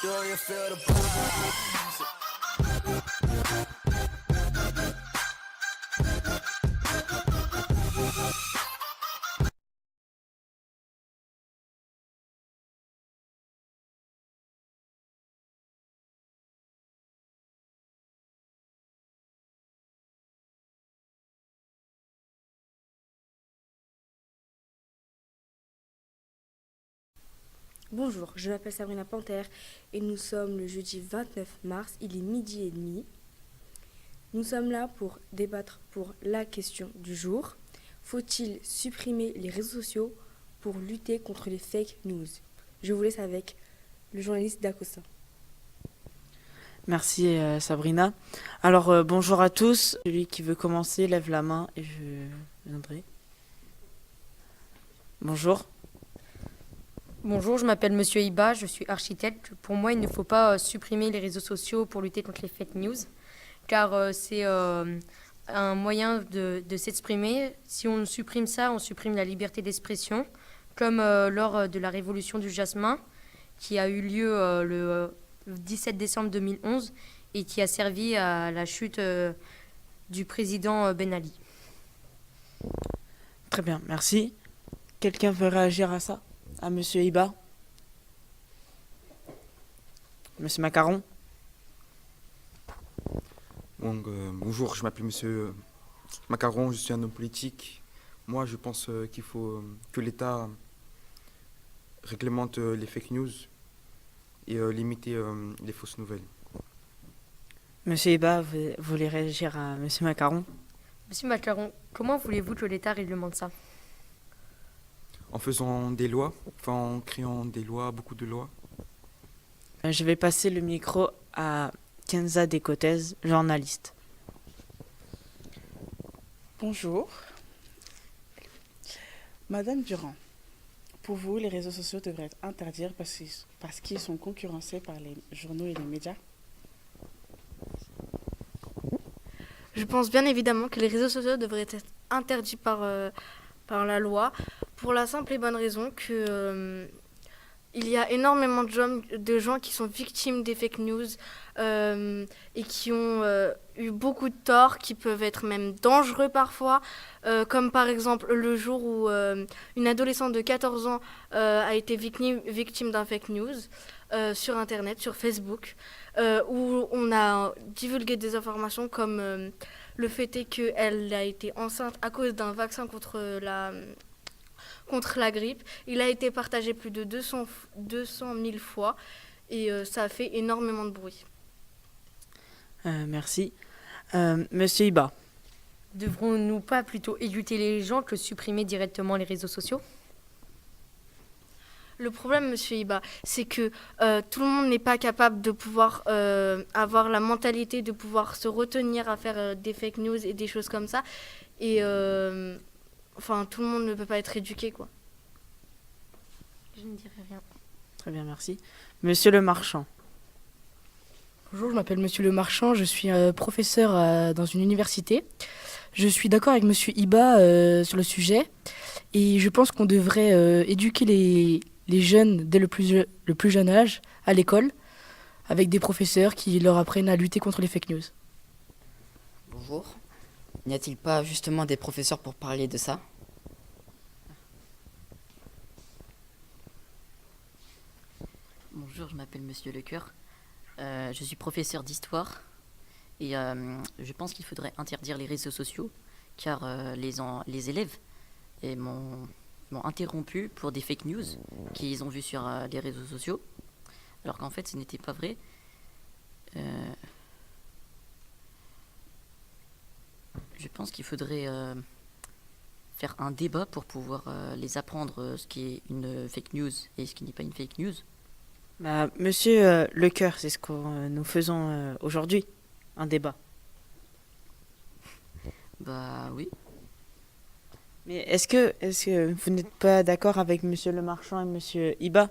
Do you feel the buzz? Bonjour, je m'appelle Sabrina Panthère et nous sommes le jeudi 29 mars, il est 12h30. Nous sommes là pour débattre pour la question du jour. Faut-il supprimer les réseaux sociaux pour lutter contre les fake news? Je vous laisse avec le journaliste d'Acosta. Merci Sabrina. Alors bonjour à tous. Celui qui veut commencer lève la main et je viendrai. Bonjour. Bonjour, je m'appelle Monsieur Iba, je suis architecte. Pour moi, il ne faut pas supprimer les réseaux sociaux pour lutter contre les fake news, car c'est un moyen de s'exprimer. Si on supprime ça, on supprime la liberté d'expression, comme lors de la révolution du jasmin, qui a eu lieu le 17 décembre 2011 et qui a servi à la chute du président Ben Ali. Très bien, merci. Quelqu'un veut réagir à ça? À Monsieur Iba? Monsieur Macaron? Bonjour, je m'appelle Monsieur Macaron, je suis un homme politique. Moi, je pense qu'il faut que l'État réglemente les fake news et limiter les fausses nouvelles. Monsieur Iba, vous voulez réagir à Monsieur Macaron? Monsieur Macaron, comment voulez-vous que l'État réglemente ça? En faisant des lois, en créant des lois, beaucoup de lois. Je vais passer le micro à Kenza Descotez, journaliste. Bonjour. Madame Durand, pour vous, les réseaux sociaux devraient être interdits parce qu'ils sont concurrencés par les journaux et les médias? Je pense bien évidemment que les réseaux sociaux devraient être interdits par la loi, pour la simple et bonne raison que il y a énormément de gens qui sont victimes des fake news et qui ont eu beaucoup de torts, qui peuvent être même dangereux parfois, comme par exemple le jour où une adolescente de 14 ans a été victime d'un fake news sur Internet, sur Facebook, où on a divulgué des informations comme le fait est qu'elle a été enceinte à cause d'un vaccin contre la grippe. Il a été partagé plus de 200 000 fois et ça a fait énormément de bruit. Merci. Monsieur Iba. Devrons-nous pas plutôt éduquer les gens que supprimer directement les réseaux sociaux? Le problème, Monsieur Iba, c'est que tout le monde n'est pas capable de pouvoir avoir la mentalité de pouvoir se retenir à faire des fake news et des choses comme ça. Et tout le monde ne peut pas être éduqué, quoi. Je ne dirai rien. Très bien, merci. Monsieur Le Marchand. Bonjour, je m'appelle Monsieur Le Marchand, je suis professeur dans une université. Je suis d'accord avec Monsieur Iba sur le sujet et je pense qu'on devrait éduquer les jeunes dès le plus jeune âge à l'école avec des professeurs qui leur apprennent à lutter contre les fake news. Bonjour. N'y a-t-il pas justement des professeurs pour parler de ça? Bonjour, je m'appelle Monsieur Lecoeur. Je suis professeur d'histoire et je pense qu'il faudrait interdire les réseaux sociaux car les élèves m'ont interrompu pour des fake news qu'ils ont vues sur les réseaux sociaux alors qu'en fait ce n'était pas vrai. Je pense qu'il faudrait faire un débat pour pouvoir les apprendre ce qui est une fake news et ce qui n'est pas une fake news. Monsieur Lecoeur, c'est ce que nous faisons aujourd'hui, un débat. Bah oui. Mais est-ce que vous n'êtes pas d'accord avec Monsieur Le Marchand et Monsieur Iba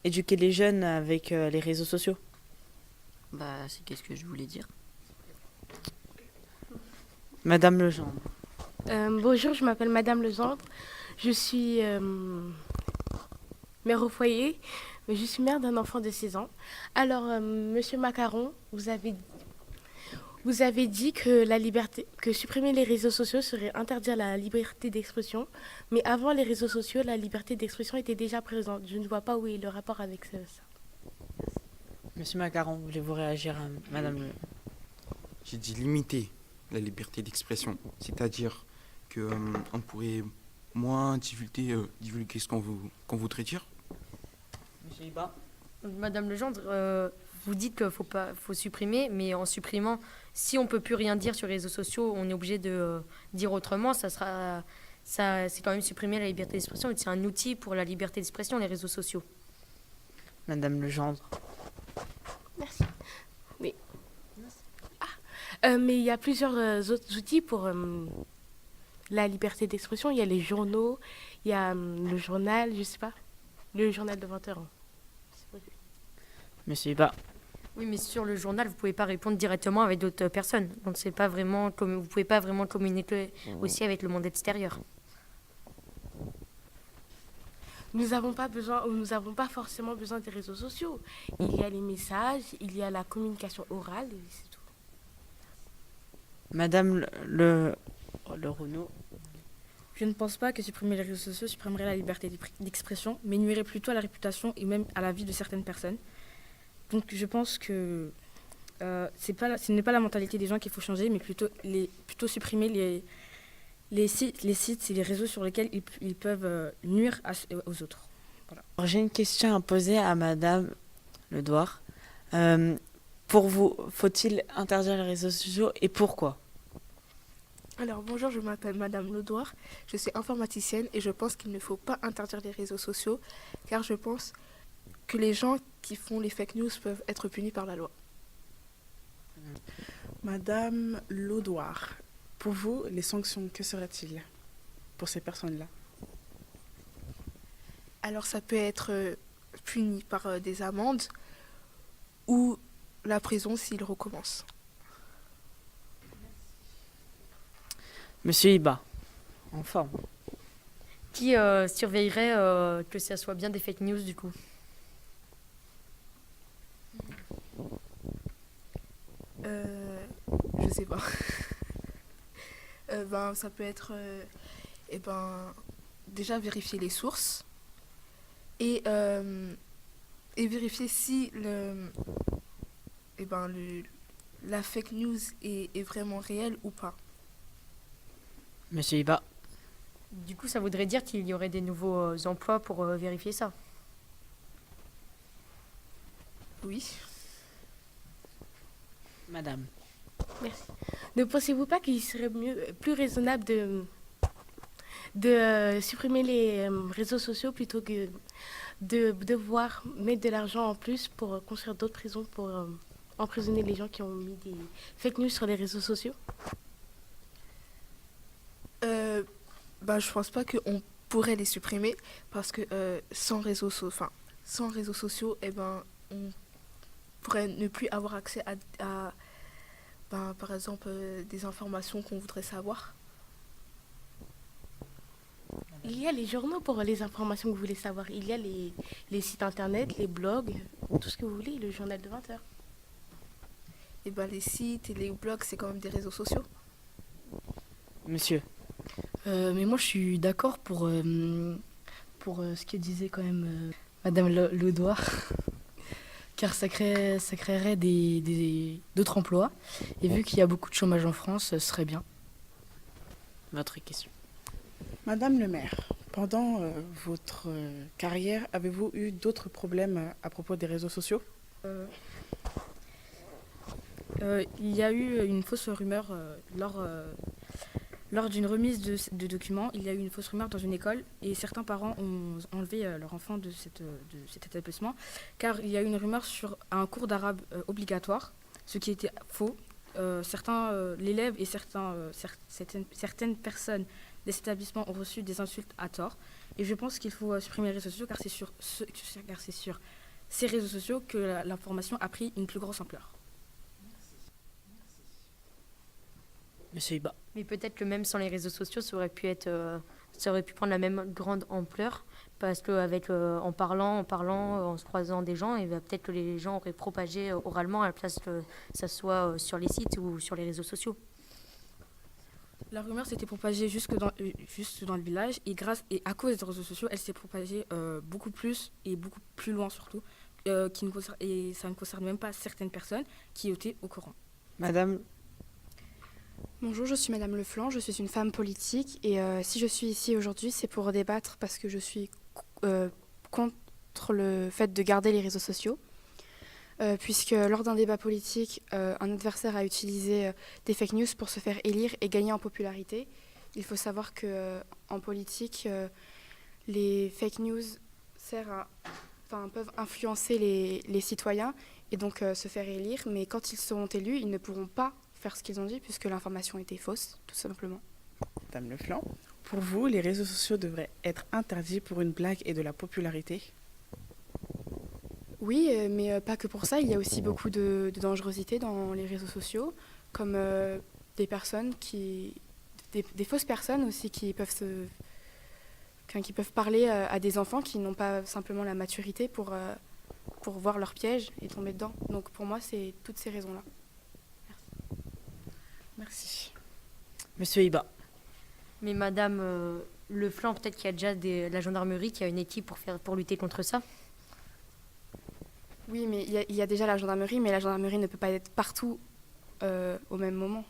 éduquer les jeunes avec les réseaux sociaux? Bah c'est qu'est-ce que je voulais dire. Madame Legendre. Bonjour, je m'appelle Madame Legendre. Je suis mère au foyer. Je suis mère d'un enfant de 6 ans. Alors, Monsieur Macaron, vous avez dit que que supprimer les réseaux sociaux serait interdire la liberté d'expression. Mais avant les réseaux sociaux, la liberté d'expression était déjà présente. Je ne vois pas où est le rapport avec ça. Monsieur Macaron, voulez-vous réagir à Madame le... J'ai dit limiter la liberté d'expression, c'est-à-dire que on pourrait moins divulguer ce qu'on voudrait dire. Monsieur Iba. Madame Legendre, vous dites qu'il faut supprimer, mais en supprimant, si on peut plus rien dire sur les réseaux sociaux, on est obligé de dire autrement. C'est quand même supprimer la liberté d'expression. C'est un outil pour la liberté d'expression, les réseaux sociaux. Madame Legendre. Merci. Mais il y a plusieurs autres outils pour la liberté d'expression. Il y a les journaux, il y a le journal, je sais pas, le journal de 20 heures. Monsieur Iba. Oui, mais sur le journal, vous pouvez pas répondre directement avec d'autres personnes. Donc c'est pas vraiment vous pouvez pas vraiment communiquer aussi avec le monde extérieur. Nous n'avons pas forcément besoin des réseaux sociaux. Il y a les messages, il y a la communication orale, et c'est tout. Madame le Renaud. Je ne pense pas que supprimer les réseaux sociaux supprimerait la liberté d'expression, mais nuirait plutôt à la réputation et même à la vie de certaines personnes. Donc je pense que ce n'est pas la mentalité des gens qu'il faut changer, mais plutôt supprimer les sites et les réseaux sur lesquels ils peuvent nuire aux autres. Voilà. Alors, j'ai une question à poser à Madame Ledouard. Pour vous, faut-il interdire les réseaux sociaux et pourquoi? Alors bonjour, je m'appelle Madame Ledouard, je suis informaticienne et je pense qu'il ne faut pas interdire les réseaux sociaux car je pense que les gens qui font les fake news peuvent être punis par la loi. Madame Ledouard, pour vous, les sanctions, que seraient-ils pour ces personnes-là? Alors ça peut être puni par des amendes ou la prison s'ils recommencent. Monsieur Iba, en forme. Qui surveillerait que ça soit bien des fake news du coup? Je sais pas. Ça peut être déjà vérifier les sources et vérifier si la fake news est vraiment réelle ou pas. Monsieur Iba. Du coup, ça voudrait dire qu'il y aurait des nouveaux emplois pour vérifier ça. Oui. Madame. Merci. Ne pensez-vous pas qu'il serait plus raisonnable de supprimer les réseaux sociaux plutôt que de devoir mettre de l'argent en plus pour construire d'autres prisons pour emprisonner les gens qui ont mis des fake news sur les réseaux sociaux? Je pense pas qu'on pourrait les supprimer parce que sans réseaux sociaux, on pourrait ne plus avoir accès à par exemple, des informations qu'on voudrait savoir. Il y a les journaux pour les informations que vous voulez savoir. Il y a les sites internet, les blogs, tout ce que vous voulez, le journal de 20 heures. Les sites et les blogs, c'est quand même des réseaux sociaux. Monsieur. Mais moi, je suis d'accord pour ce que disait quand même Madame Ledouard. Car ça créerait d'autres emplois. Et vu qu'il y a beaucoup de chômage en France, ce serait bien. Votre question. Madame le maire, pendant votre carrière, avez-vous eu d'autres problèmes à propos des réseaux sociaux? Il y a eu une fausse rumeur lors d'une remise de documents. Il y a eu une fausse rumeur dans une école et certains parents ont enlevé leur enfant de cet établissement car il y a eu une rumeur sur un cours d'arabe obligatoire, ce qui était faux. L'élève et certaines personnes de cet établissement ont reçu des insultes à tort. Et je pense qu'il faut supprimer les réseaux sociaux car c'est sur ces réseaux sociaux que l'information a pris une plus grosse ampleur. Monsieur Iba. Mais peut-être que même sans les réseaux sociaux, ça aurait pu être ça aurait pu prendre la même grande ampleur. Parce qu'avec en parlant, en se croisant des gens, et ben, peut-être que les gens auraient propagé oralement à la place que ça soit sur les sites ou sur les réseaux sociaux. La rumeur s'était propagée juste dans le village et à cause des réseaux sociaux, elle s'est propagée beaucoup plus et beaucoup plus loin surtout. Et ça ne concerne même pas certaines personnes qui étaient au courant. Madame, Bonjour, je suis Madame Leflanc, je suis une femme politique et si je suis ici aujourd'hui, c'est pour débattre parce que je suis contre le fait de garder les réseaux sociaux. Puisque lors d'un débat politique, un adversaire a utilisé des fake news pour se faire élire et gagner en popularité. Il faut savoir qu'en politique, les fake news peuvent influencer les citoyens et donc se faire élire. Mais quand ils seront élus, ils ne pourront pas faire ce qu'ils ont dit puisque l'information était fausse, tout simplement. Madame Leflanc, pour vous, les réseaux sociaux devraient être interdits pour une blague et de la popularité? Oui, mais pas que pour ça. Il y a aussi beaucoup de dangerosité dans les réseaux sociaux, comme des personnes des fausses personnes aussi qui peuvent qui peuvent parler à des enfants qui n'ont pas simplement la maturité pour voir leur piège et tomber dedans. Donc pour moi, c'est toutes ces raisons-là. Merci. Monsieur Iba. Mais Madame Leflanc, peut-être qu'il y a déjà la gendarmerie qui a une équipe pour lutter contre ça. Oui, mais il y a déjà la gendarmerie, mais la gendarmerie ne peut pas être partout au même moment.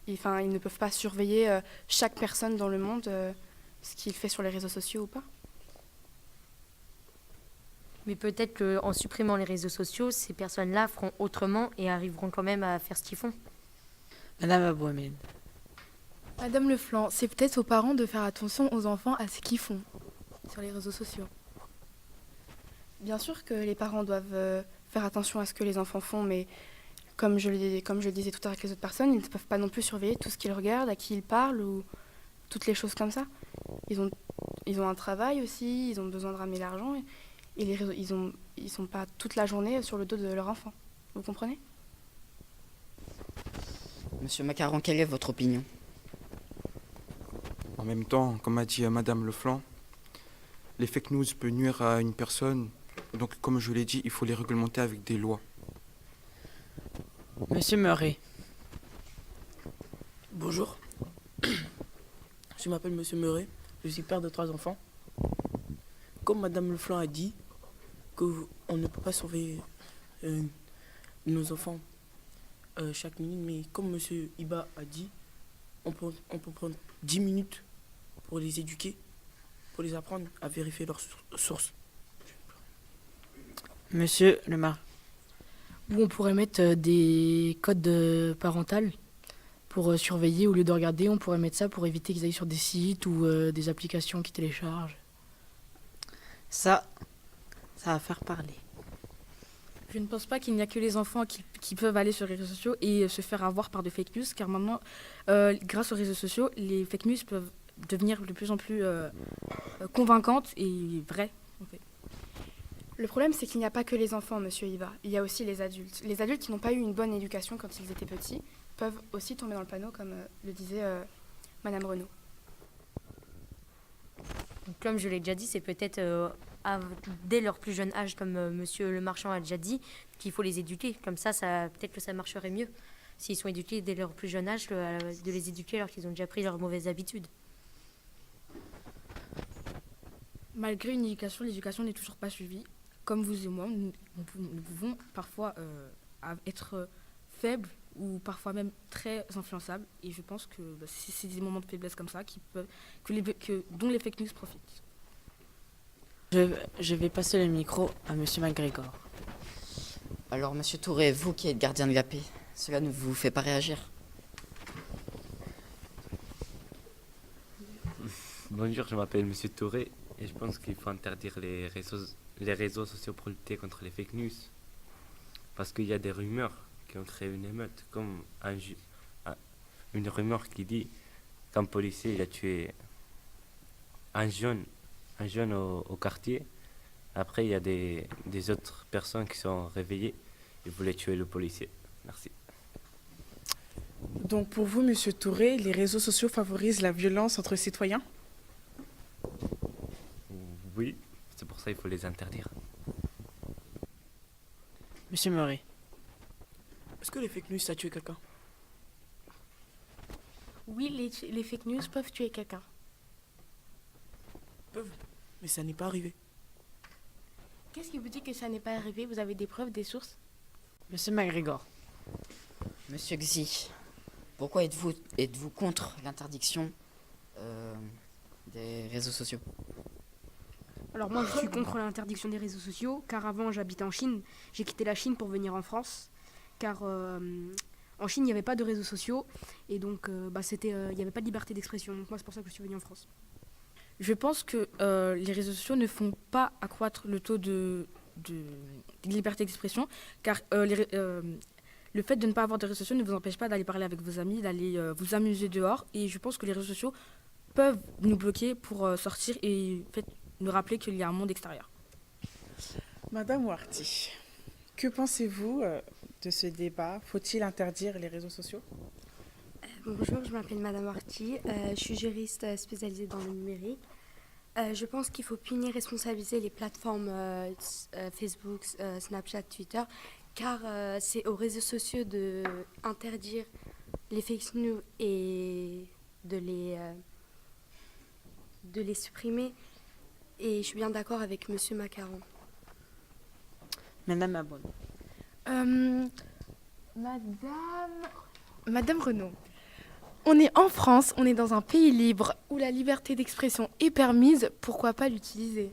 Ils ne peuvent pas surveiller chaque personne dans le monde, ce qu'il fait sur les réseaux sociaux ou pas. Mais peut-être qu'en supprimant les réseaux sociaux, ces personnes-là feront autrement et arriveront quand même à faire ce qu'ils font. Madame Abouhamed. Madame Leflanc, c'est peut-être aux parents de faire attention aux enfants à ce qu'ils font sur les réseaux sociaux. Bien sûr que les parents doivent faire attention à ce que les enfants font, mais comme je le disais tout à l'heure avec les autres personnes, ils ne peuvent pas non plus surveiller tout ce qu'ils regardent, à qui ils parlent ou toutes les choses comme ça. Ils ont un travail aussi, ils ont besoin de ramener l'argent et les réseaux, ils sont pas toute la journée sur le dos de leur enfant. Vous comprenez? Monsieur Macaron, quelle est votre opinion? En même temps, comme a dit Madame Leflanc, les fake news peuvent nuire à une personne. Donc, comme je l'ai dit, il faut les réglementer avec des lois. Monsieur Murray. Bonjour. Je m'appelle Monsieur Murray. Je suis père de 3 enfants. Comme Madame Leflanc a dit, qu'on ne peut pas surveiller nos enfants chaque minute, mais comme Monsieur Iba a dit, on peut prendre 10 minutes pour les éduquer, pour les apprendre à vérifier leurs sources. Monsieur Lemar. Où on pourrait mettre des codes parentaux pour surveiller. Au lieu de regarder, on pourrait mettre ça pour éviter qu'ils aillent sur des sites ou des applications qui téléchargent. Ça va faire parler. Je ne pense pas qu'il n'y a que les enfants qui peuvent aller sur les réseaux sociaux et se faire avoir par de fake news, car maintenant, grâce aux réseaux sociaux, les fake news peuvent devenir de plus en plus convaincantes et vraies. En fait. Le problème, c'est qu'il n'y a pas que les enfants, Monsieur Iba. Il y a aussi les adultes. Les adultes qui n'ont pas eu une bonne éducation quand ils étaient petits peuvent aussi tomber dans le panneau, comme le disait Madame Renaud. Comme je l'ai déjà dit, c'est peut-être dès leur plus jeune âge, comme Monsieur le Marchand a déjà dit, qu'il faut les éduquer. Comme ça peut-être que ça marcherait mieux. S'ils sont éduqués dès leur plus jeune âge, de les éduquer alors qu'ils ont déjà pris leurs mauvaises habitudes. Malgré une éducation, l'éducation n'est toujours pas suivie. Comme vous et moi, nous pouvons parfois être faibles ou parfois même très influençables. Et je pense que c'est des moments de faiblesse comme ça dont les fake news profitent. Je vais passer le micro à Monsieur McGregor. Alors, Monsieur Touré, vous qui êtes gardien de la paix, cela ne vous fait pas réagir? Bonjour, je m'appelle Monsieur Touré et je pense qu'il faut interdire les réseaux sociaux pour lutter contre les fake news. Parce qu'il y a des rumeurs qui ont créé une émeute, comme une rumeur qui dit qu'un policier il a tué un jeune au quartier. Après, il y a des autres personnes qui sont réveillées et voulaient tuer le policier. Merci. Donc pour vous, Monsieur Touré, les réseaux sociaux favorisent la violence entre citoyens? Oui, c'est pour ça qu'il faut les interdire. Monsieur Murray, est-ce que les fake news, ça a tué quelqu'un? Oui, les fake news peuvent tuer quelqu'un. Peuvent, mais ça n'est pas arrivé. Qu'est-ce qui vous dit que ça n'est pas arrivé? Vous avez des preuves, des sources? Monsieur McGregor. Monsieur Xi, pourquoi êtes-vous contre l'interdiction des réseaux sociaux? Alors moi je suis contre l'interdiction des réseaux sociaux car avant j'habitais en Chine, j'ai quitté la Chine pour venir en France car en Chine il n'y avait pas de réseaux sociaux et donc il n'y avait pas de liberté d'expression, donc moi c'est pour ça que je suis venue en France. Je pense que les réseaux sociaux ne font pas accroître le taux de liberté d'expression, car le fait de ne pas avoir de réseaux sociaux ne vous empêche pas d'aller parler avec vos amis, d'aller vous amuser dehors. Et je pense que les réseaux sociaux peuvent nous bloquer pour sortir et nous rappeler qu'il y a un monde extérieur. Madame Warty, que pensez-vous de ce débat? Faut-il interdire les réseaux sociaux? Bonjour, je m'appelle Madame Warty, je suis juriste spécialisée dans le numérique. Je pense qu'il faut punir et responsabiliser les plateformes Facebook, Snapchat, Twitter, car c'est aux réseaux sociaux d'interdire les fake news et de les supprimer. Et je suis bien d'accord avec Monsieur Macaron. Madame Abon. Madame Renaud, on est en France, on est dans un pays libre où la liberté d'expression est permise, pourquoi pas l'utiliser?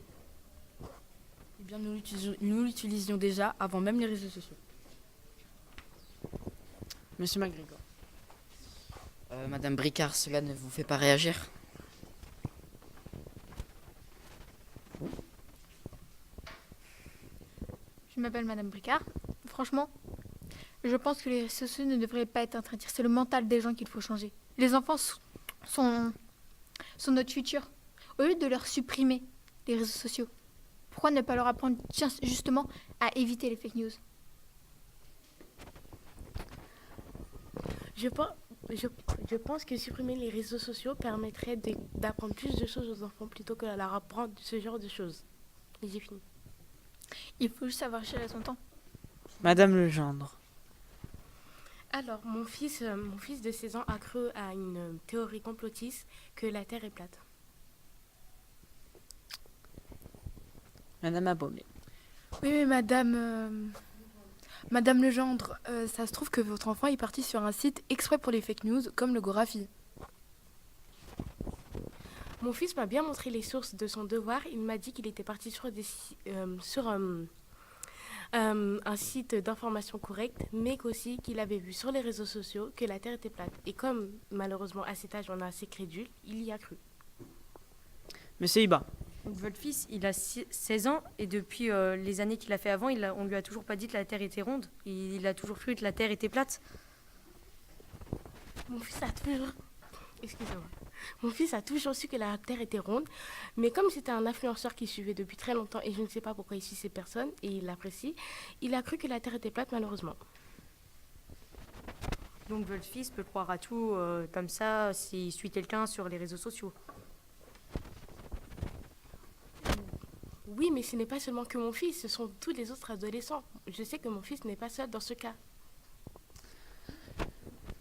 Eh bien, nous l'utilisions déjà avant même les réseaux sociaux. Monsieur McGregor. Madame Bricard, cela ne vous fait pas réagir? Je m'appelle Madame Bricard. Franchement, je pense que les réseaux sociaux ne devraient pas être interdits. C'est le mental des gens qu'il faut changer. Les enfants sont notre futur. Au lieu de leur supprimer les réseaux sociaux, pourquoi ne pas leur apprendre justement à éviter les fake news? Je pense que supprimer les réseaux sociaux permettrait d'apprendre plus de choses aux enfants plutôt que de leur apprendre ce genre de choses. Et j'ai fini. Il faut juste savoir gérer son temps. Madame Legendre. Alors, mon fils de 16 ans a cru à une théorie complotiste que la Terre est plate. Madame Abomey. Oui, mais Madame Legendre, ça se trouve que votre enfant est parti sur un site exprès pour les fake news, comme le Gorafi. Mon fils m'a bien montré les sources de son devoir. Il m'a dit qu'il était parti sur un site d'information correcte, mais qu'aussi qu'il avait vu sur les réseaux sociaux que la Terre était plate. Et comme malheureusement à cet âge on est assez crédule, il y a cru. Monsieur Iba. Donc, votre fils, il a 16 ans et depuis les années qu'il a fait avant, on lui a toujours pas dit que la Terre était ronde. Il a toujours cru que la Terre était plate. Mon fils a toujours... Excusez-moi. Mon fils a toujours su que la Terre était ronde, mais comme c'était un influenceur qu'il suivait depuis très longtemps et je ne sais pas pourquoi il suit ces personnes et il l'apprécie, il a cru que la Terre était plate malheureusement. Donc votre fils peut croire à tout comme ça s'il suit quelqu'un sur les réseaux sociaux. Oui, mais ce n'est pas seulement que mon fils, ce sont tous les autres adolescents. Je sais que mon fils n'est pas seul dans ce cas.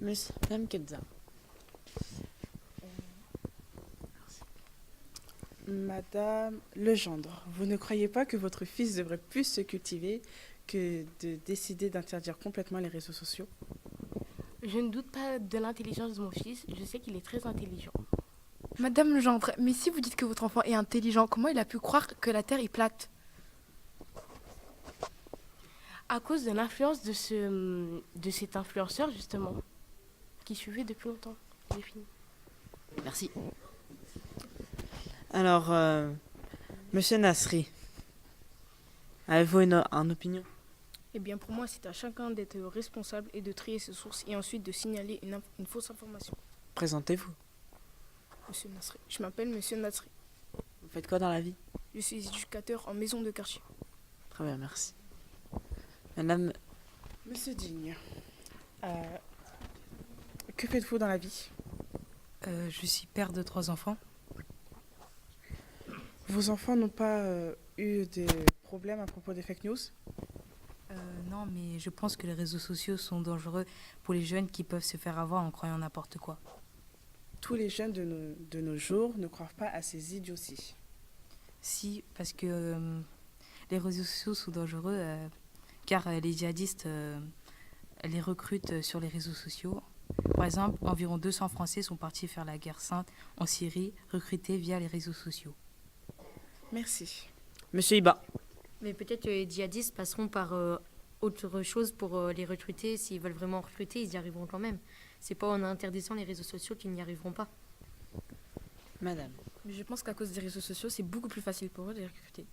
Madame Kedza. Madame Legendre, vous ne croyez pas que votre fils devrait plus se cultiver que de décider d'interdire complètement les réseaux sociaux? Je ne doute pas de l'intelligence de mon fils, je sais qu'il est très intelligent. Madame Legendre, mais si vous dites que votre enfant est intelligent, comment il a pu croire que la Terre est plate? À cause de l'influence de cet influenceur, justement, qui suivait depuis longtemps. J'ai fini. Merci. Alors, Monsieur Nasri, avez-vous une opinion? Eh bien, pour moi, c'est à chacun d'être responsable et de trier ses sources et ensuite de signaler une fausse information. Présentez-vous. Monsieur Nasri. Je m'appelle Monsieur Nasri. Vous faites quoi dans la vie? Je suis éducateur en maison de quartier. Très bien, merci. Madame... Monsieur Digne, que faites-vous dans la vie? Je suis père de 3 enfants. Vos enfants n'ont pas eu des problèmes à propos des fake news? Non, mais je pense que les réseaux sociaux sont dangereux pour les jeunes qui peuvent se faire avoir en croyant n'importe quoi. Tous les jeunes de nos jours ne croient pas à ces idioties. Si, parce que les réseaux sociaux sont dangereux, car les djihadistes les recrutent sur les réseaux sociaux. Par exemple, environ 200 Français sont partis faire la guerre sainte en Syrie, recrutés via les réseaux sociaux. Merci. Monsieur Iba. Mais peut-être les djihadistes passeront par autre chose pour les recruter. S'ils veulent vraiment recruter, ils y arriveront quand même. C'est pas en interdisant les réseaux sociaux qu'ils n'y arriveront pas. Madame. Mais je pense qu'à cause des réseaux sociaux, c'est beaucoup plus facile pour eux de les recruter.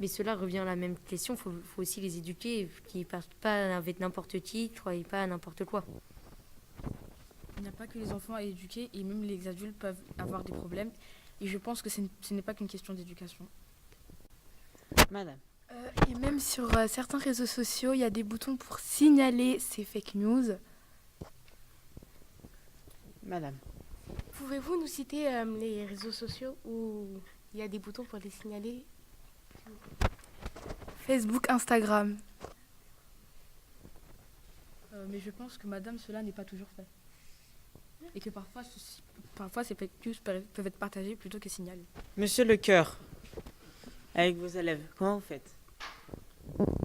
Mais cela revient à la même question. Faut aussi les éduquer, qu'ils ne partent pas avec n'importe qui, ne croient pas à n'importe quoi. Il n'y a pas que les enfants à éduquer, et même les adultes peuvent avoir des problèmes. Et je pense que ce n'est pas qu'une question d'éducation. Madame. Et même sur certains réseaux sociaux, il y a des boutons pour signaler ces fake news. Madame. Pouvez-vous nous citer les réseaux sociaux où il y a des boutons pour les signaler? Facebook, Instagram. Mais je pense que madame, cela n'est pas toujours fait. Et que parfois ces fake news peuvent être partagées plutôt que signalées. Monsieur Lecoeur, avec vos élèves, comment vous faites?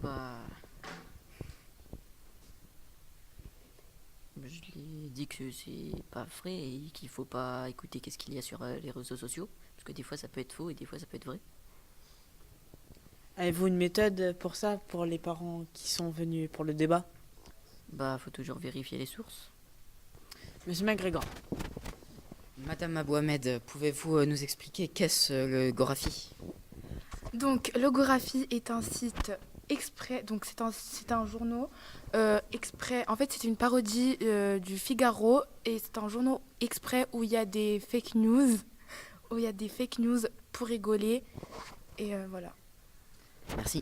Bah, je lui ai dit que c'est pas vrai et qu'il faut pas écouter qu'est-ce qu'il y a sur les réseaux sociaux, parce que des fois ça peut être faux et des fois ça peut être vrai. Avez-vous une méthode pour ça, pour les parents qui sont venus pour le débat? Bah, faut toujours vérifier les sources. Monsieur McGregor. Madame Abou Ahmed, pouvez-vous nous expliquer qu'est-ce le Gorafi? Donc, le Gorafi est un site exprès, donc c'est un journal exprès. En fait, c'est une parodie du Figaro et c'est un journal exprès où il y a des fake news, pour rigoler et voilà. Merci.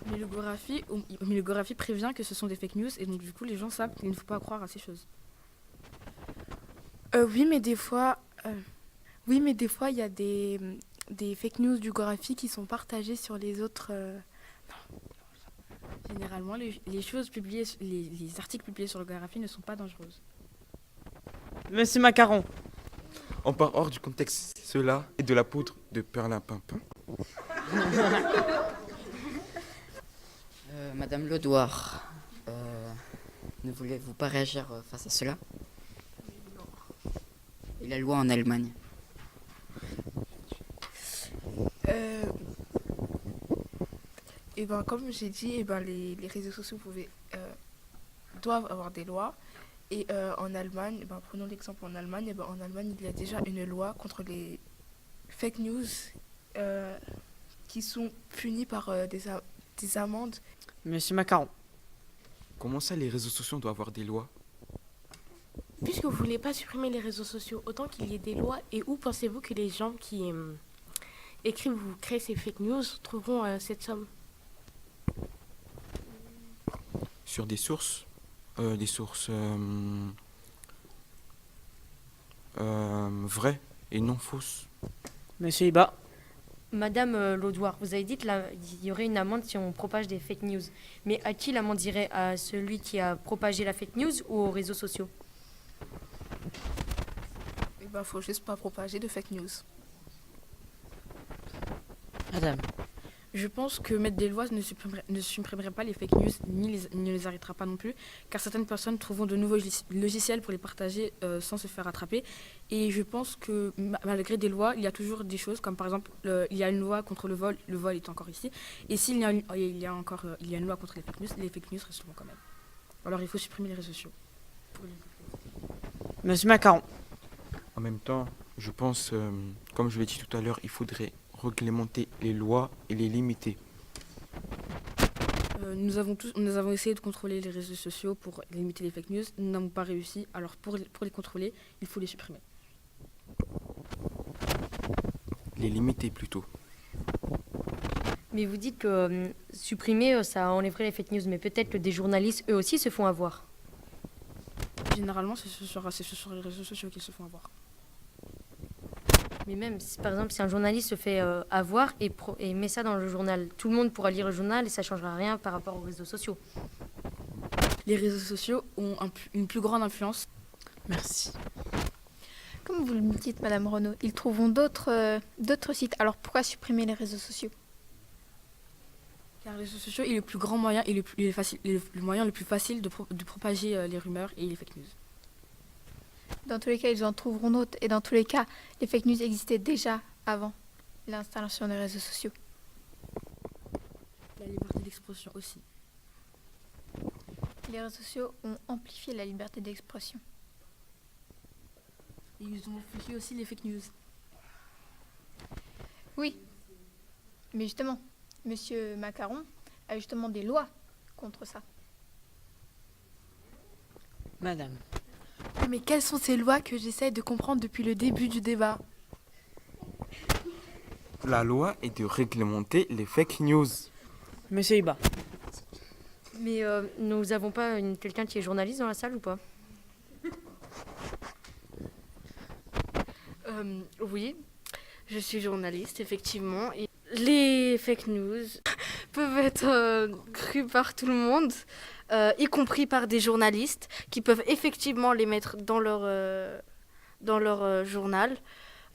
Mais le Gorafi prévient que ce sont des fake news et donc du coup les gens savent qu'il ne faut pas croire à ces choses. Oui, mais des fois, il y a des fake news du Gorafi qui sont partagées sur les autres. Généralement, les articles publiés sur le Gorafi ne sont pas dangereuses. Monsieur Macaron. On part hors du contexte. Cela est de la poudre de perlimpinpin. Madame Ledouard, ne voulez-vous pas réagir face à cela? Et la loi en Allemagne? Et ben, comme j'ai dit, et ben, les réseaux sociaux doivent avoir des lois. Et en Allemagne, et ben, prenons l'exemple en Allemagne, et ben, en Allemagne, il y a déjà une loi contre les fake news qui sont punis par des amendes. Monsieur Macaron. Comment ça, les réseaux sociaux doivent avoir des lois? Puisque vous ne voulez pas supprimer les réseaux sociaux, autant qu'il y ait des lois. Et où pensez-vous que les gens qui écrivent ou créent ces fake news trouveront cette somme? Sur des sources vraies et non fausses. Monsieur Iba. Madame Laudoir, vous avez dit qu'il y aurait une amende si on propage des fake news. Mais à qui l'amende irait? À celui qui a propagé la fake news ou aux réseaux sociaux? Et ben, faut juste pas propager de fake news. Madame. Je pense que mettre des lois ne supprimerait pas les fake news, ne les arrêtera pas non plus, car certaines personnes trouveront de nouveaux logiciels pour les partager sans se faire attraper. Et je pense que malgré des lois, il y a toujours des choses, comme par exemple, il y a une loi contre le vol est encore ici. Et s'il y a une loi contre les fake news resteront quand même. Alors il faut supprimer les réseaux sociaux. Monsieur Macaron. En même temps, je pense, comme je l'ai dit tout à l'heure, il faudrait réglementer les lois et les limiter. Nous avons essayé de contrôler les réseaux sociaux pour limiter les fake news. Nous n'avons pas réussi. Alors pour les contrôler, il faut les supprimer. Les limiter plutôt. Mais vous dites que supprimer, ça enlèverait les fake news. Mais peut-être que des journalistes, eux aussi, se font avoir. Généralement, c'est sur les réseaux sociaux qu'ils se font avoir. Mais même, par exemple, si un journaliste se fait avoir et met ça dans le journal, tout le monde pourra lire le journal et ça ne changera rien par rapport aux réseaux sociaux. Les réseaux sociaux ont une plus grande influence. Merci. Comme vous le dites, Madame Renaud, ils trouveront d'autres sites. Alors pourquoi supprimer les réseaux sociaux? Car les réseaux sociaux est le plus grand moyen et le moyen le plus facile de propager les rumeurs et les fake news. Dans tous les cas, ils en trouveront d'autres. Et dans tous les cas, les fake news existaient déjà avant l'installation des réseaux sociaux. La liberté d'expression aussi. Les réseaux sociaux ont amplifié la liberté d'expression. Et ils ont amplifié aussi les fake news. Oui, mais justement, Monsieur Macaron a justement des lois contre ça. Madame. Mais quelles sont ces lois que j'essaie de comprendre depuis le début du débat? La loi est de réglementer les fake news. Monsieur Iba. Mais nous avons pas quelqu'un qui est journaliste dans la salle ou pas? Oui, je suis journaliste, effectivement. Et les fake news peuvent être crues par tout le monde, y compris par des journalistes qui peuvent effectivement les mettre dans leur journal.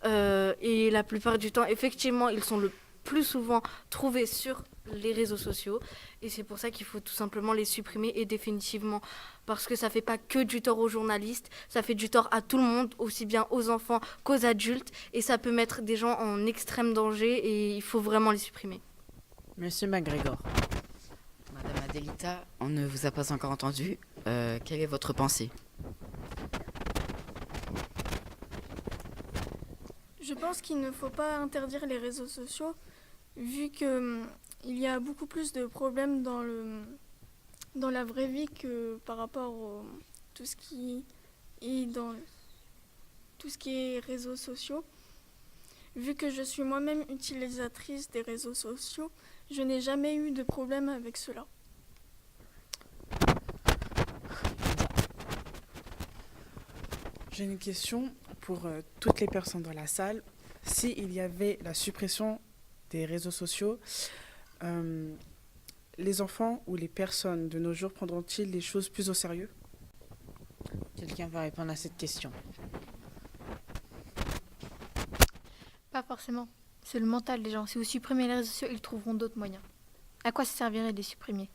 Et la plupart du temps, effectivement, ils sont le plus souvent trouvés sur les réseaux sociaux. Et c'est pour ça qu'il faut tout simplement les supprimer et définitivement. Parce que ça fait pas que du tort aux journalistes, ça fait du tort à tout le monde, aussi bien aux enfants qu'aux adultes. Et ça peut mettre des gens en extrême danger et il faut vraiment les supprimer. Monsieur MacGregor. Madame Adelita, on ne vous a pas encore entendu. Quelle est votre pensée? Je pense qu'il ne faut pas interdire les réseaux sociaux, vu que il y a beaucoup plus de problèmes dans la vraie vie que par rapport à tout ce qui est réseaux sociaux. Vu que je suis moi-même utilisatrice des réseaux sociaux, je n'ai jamais eu de problème avec cela. J'ai une question pour toutes les personnes dans la salle. S'il y avait la suppression des réseaux sociaux, les enfants ou les personnes de nos jours prendront-ils les choses plus au sérieux? Quelqu'un va répondre à cette question. Pas forcément. C'est le mental des gens. Si vous supprimez les réseaux sociaux, ils trouveront d'autres moyens. À quoi ça servirait de les supprimer?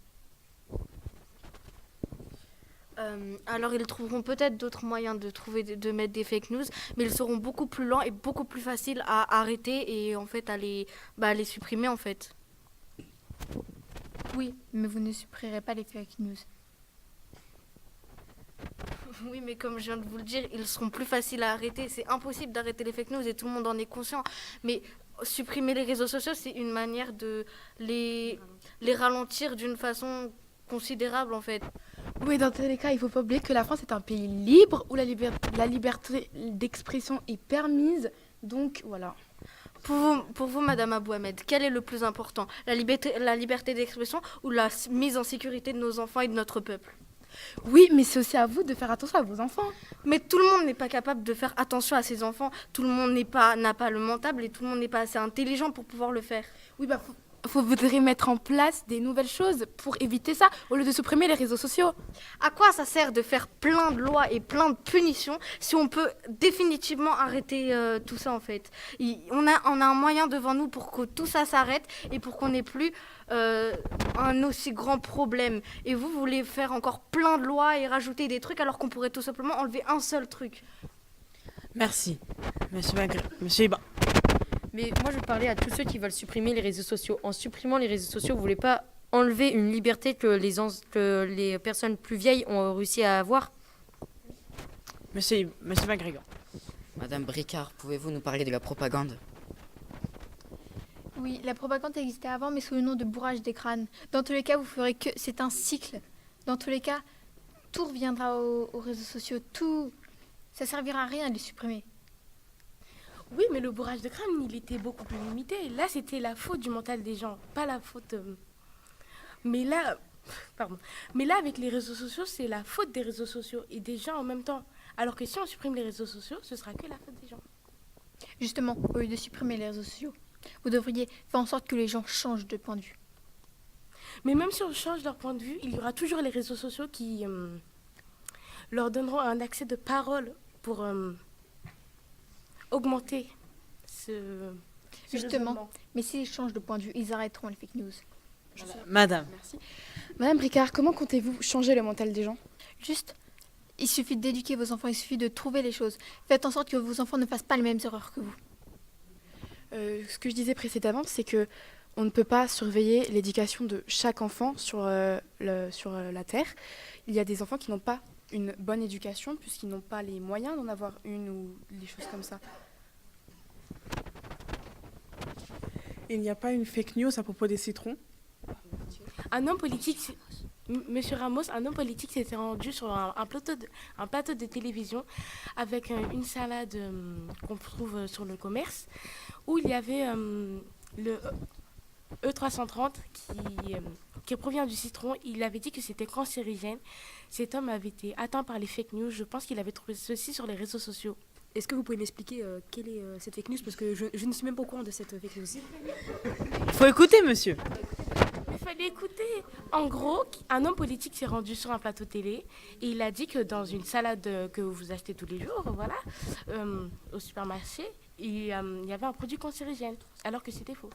Alors ils trouveront peut-être d'autres moyens de mettre des fake news, mais ils seront beaucoup plus lents et beaucoup plus faciles à arrêter et en fait à les supprimer en fait. Oui, mais vous ne supprimerez pas les fake news. Oui, mais comme je viens de vous le dire, ils seront plus faciles à arrêter. C'est impossible d'arrêter les fake news et tout le monde en est conscient. Mais supprimer les réseaux sociaux, c'est une manière de les ralentir d'une façon considérable en fait. Oui, dans tous les cas, il ne faut pas oublier que la France est un pays libre où la liberté d'expression est permise. Donc voilà. Pour vous, Madame Abou Ahmed, quel est le plus important? La liberté d'expression ou la mise en sécurité de nos enfants et de notre peuple? Oui, mais c'est aussi à vous de faire attention à vos enfants. Mais tout le monde n'est pas capable de faire attention à ses enfants. Tout le monde n'a pas le mental et tout le monde n'est pas assez intelligent pour pouvoir le faire. Oui, faudrait mettre en place des nouvelles choses pour éviter ça, au lieu de supprimer les réseaux sociaux. À quoi ça sert de faire plein de lois et plein de punitions si on peut définitivement arrêter tout ça en fait? On a un moyen devant nous pour que tout ça s'arrête et pour qu'on n'ait plus un aussi grand problème. Et vous voulez faire encore plein de lois et rajouter des trucs alors qu'on pourrait tout simplement enlever un seul truc. Merci. Monsieur Iba. Mais moi, je parlais à tous ceux qui veulent supprimer les réseaux sociaux. En supprimant les réseaux sociaux, vous voulez pas enlever une liberté que les personnes plus vieilles ont réussi à avoir? Monsieur MacGregor. Madame Bricard, pouvez-vous nous parler de la propagande? Oui, la propagande existait avant, mais sous le nom de bourrage des crânes. Dans tous les cas, vous ferez que... C'est un cycle. Dans tous les cas, tout reviendra aux réseaux sociaux. Tout... Ça servira à rien de les supprimer. Oui, mais le bourrage de crâne, il était beaucoup plus limité. Là, c'était la faute du mental des gens, pas la faute... Mais là, avec les réseaux sociaux, c'est la faute des réseaux sociaux et des gens en même temps. Alors que si on supprime les réseaux sociaux, ce sera que la faute des gens. Justement, au lieu de supprimer les réseaux sociaux, vous devriez faire en sorte que les gens changent de point de vue. Mais même si on change leur point de vue, il y aura toujours les réseaux sociaux qui leur donneront un accès de parole pour augmenter ce Justement, raisonnement. mais s'ils changent de point de vue, ils arrêteront les fake news. Madame. Merci. Madame Bricard, comment comptez-vous changer le mental des gens? Juste, il suffit d'éduquer vos enfants, il suffit de trouver les choses. Faites en sorte que vos enfants ne fassent pas les mêmes erreurs que vous. Ce que je disais précédemment, c'est que on ne peut pas surveiller l'éducation de chaque enfant sur la Terre. Il y a des enfants qui n'ont pas une bonne éducation puisqu'ils n'ont pas les moyens d'en avoir une ou des choses comme ça. Il n'y a pas une fake news à propos des citrons? Un homme politique, Monsieur Ramos, un homme politique s'était rendu sur un plateau de télévision avec une salade qu'on trouve sur le commerce, où il y avait le E330 qui provient du citron. Il avait dit que c'était cancérigène. Cet homme avait été atteint par les fake news. Je pense qu'il avait trouvé ceci sur les réseaux sociaux. Est-ce que vous pouvez m'expliquer quelle est cette fake news? Parce que je ne suis même pas au courant de cette fake news. Il faut écouter, monsieur. Il fallait écouter. En gros, un homme politique s'est rendu sur un plateau télé et il a dit que dans une salade que vous achetez tous les jours, voilà, au supermarché, il y avait un produit cancérigène, alors que c'était faux.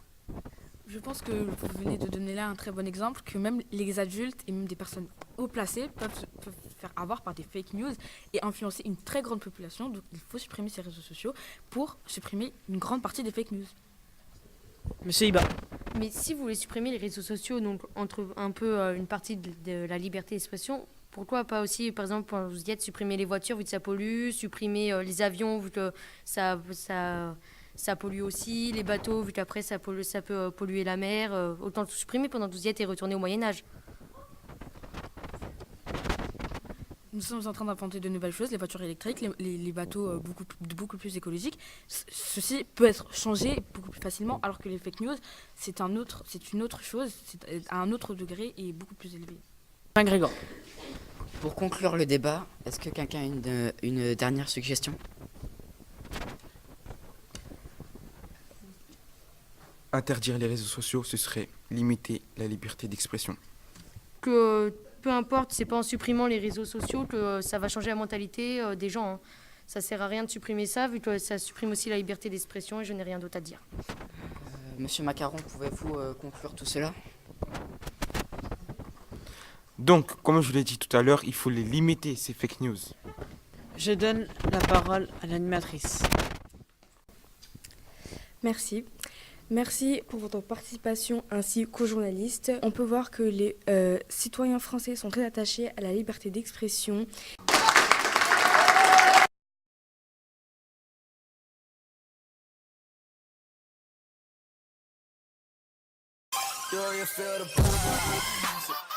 Je pense que vous venez de donner là un très bon exemple, que même les adultes et même des personnes haut placées peuvent faire avoir par des fake news et influencer une très grande population. Donc il faut supprimer ces réseaux sociaux pour supprimer une grande partie des fake news. Monsieur Iba. Mais si vous voulez supprimer les réseaux sociaux, donc entre un peu une partie de la liberté d'expression, pourquoi pas aussi, par exemple, quand vous y êtes, supprimer les voitures vu que ça pollue, supprimer les avions vu que ça pollue aussi, les bateaux vu qu'après ça peut polluer la mer, autant tout supprimer pendant que vous y êtes et retourner au Moyen-Âge. Nous sommes en train d'inventer de nouvelles choses, les voitures électriques, les bateaux beaucoup plus écologiques. Ceci peut être changé beaucoup plus facilement, alors que les fake news, c'est une autre chose, c'est à un autre degré et beaucoup plus élevé. Grégoire. Pour conclure le débat, est-ce que quelqu'un a une dernière suggestion? Interdire les réseaux sociaux, ce serait limiter la liberté d'expression. Que peu importe, c'est pas en supprimant les réseaux sociaux que ça va changer la mentalité des gens. Hein. Ça sert à rien de supprimer ça, vu que ça supprime aussi la liberté d'expression et je n'ai rien d'autre à dire. Monsieur Macaron, pouvez-vous conclure tout cela? Donc, comme je vous l'ai dit tout à l'heure, il faut les limiter, ces fake news. Je donne la parole à l'animatrice. Merci. Merci pour votre participation ainsi qu'aux journalistes. On peut voir que les citoyens français sont très attachés à la liberté d'expression. Do you feel the